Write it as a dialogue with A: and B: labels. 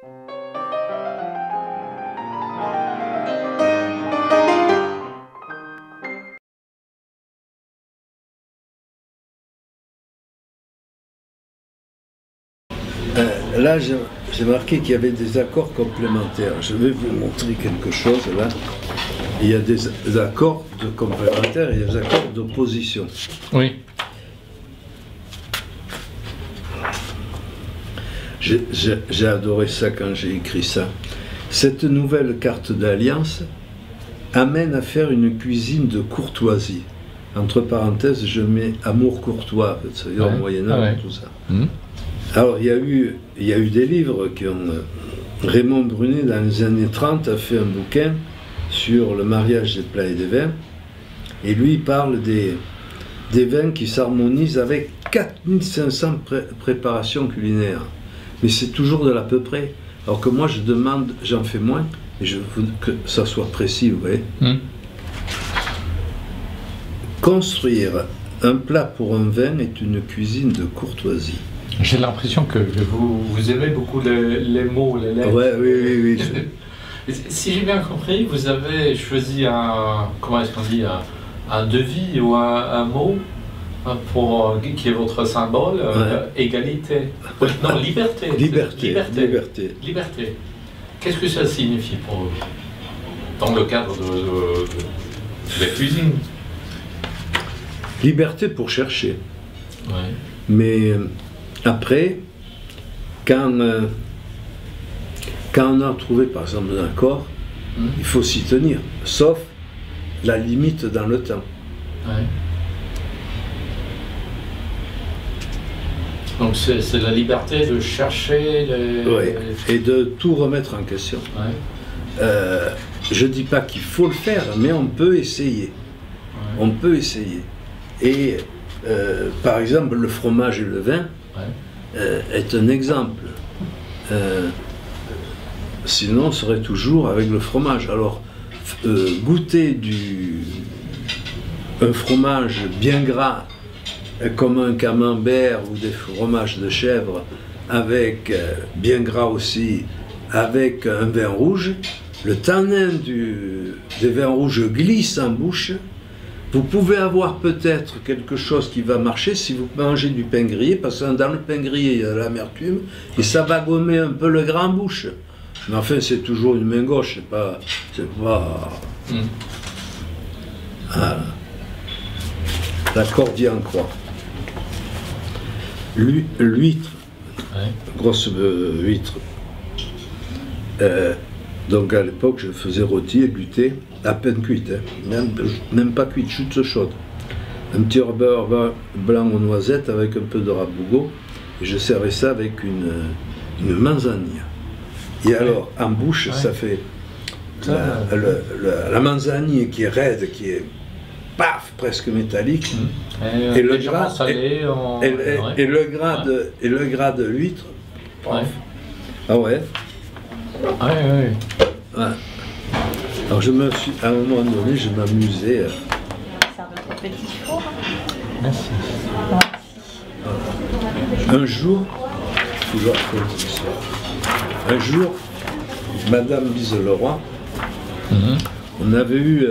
A: Là, j'ai marqué qu'il y avait des accords complémentaires. Je vais vous montrer quelque chose là. Il y a des accords complémentaires et des accords d'opposition.
B: Oui.
A: J'ai adoré ça quand j'ai écrit ça. Cette nouvelle carte d'alliance amène à faire une cuisine de courtoisie. Entre parenthèses, je mets amour courtois, c'est-à-dire au Moyen-Âge, tout ça. Alors, il y a eu des livres qui ont... Raymond Brunet, dans les années 30, a fait un bouquin sur le mariage des plats et des vins. Et lui, il parle des vins qui s'harmonisent avec 4500 préparations culinaires. Mais c'est toujours de l'à peu près. Alors que moi, je demande, j'en fais moins, et je veux que ça soit précis, vous voyez. Construire un plat pour un vin est une cuisine de courtoisie.
B: J'ai l'impression que vous aimez beaucoup les mots, les lettres.
A: Ouais, oui.
B: Si j'ai bien compris, vous avez choisi comment est-ce qu'on dit, un devis ou un mot qui est votre symbole, égalité. Non, liberté. Liberté. Qu'est-ce que ça signifie pour vous dans le cadre de la cuisine?
A: Liberté pour chercher.
B: Ouais.
A: Mais après, quand on a trouvé par exemple un accord, il faut s'y tenir, sauf la limite dans le temps.
B: Ouais. Donc c'est la liberté de chercher
A: et de tout remettre en question.
B: Ouais.
A: Je ne dis pas qu'il faut le faire, mais on peut essayer. Ouais. On peut essayer. Et par exemple, le fromage et le vin est un exemple. Sinon, on serait toujours avec le fromage. Alors, goûter un fromage bien gras, comme un camembert ou des fromages de chèvre, avec bien gras aussi, avec un vin rouge, le tanin des vins rouges glisse en bouche. Vous pouvez avoir peut-être quelque chose qui va marcher si vous mangez du pain grillé, parce que dans le pain grillé, il y a de l'amertume, et ça va gommer un peu le gras en bouche. Mais enfin, c'est toujours une main gauche, c'est pas... Voilà. L'accordier en croix. L'huître, grosse huître. Donc à l'époque, je faisais rôti, égluté, à peine cuite, hein. Même pas cuite, chute chaude. Un petit beurre blanc aux noisettes avec un peu de rabougot, et je servais ça avec une manzanille. Et alors, en bouche, ça fait la manzanille qui est raide, qui est paf, presque métallique, et le gras salé, et le gras de l'huître. Ah ouais.
B: Ouais.
A: Alors à un moment donné, je m'amusais.
C: C'est notre petit four.
B: Merci.
A: Un jour, Madame Bise-Leroy, on avait eu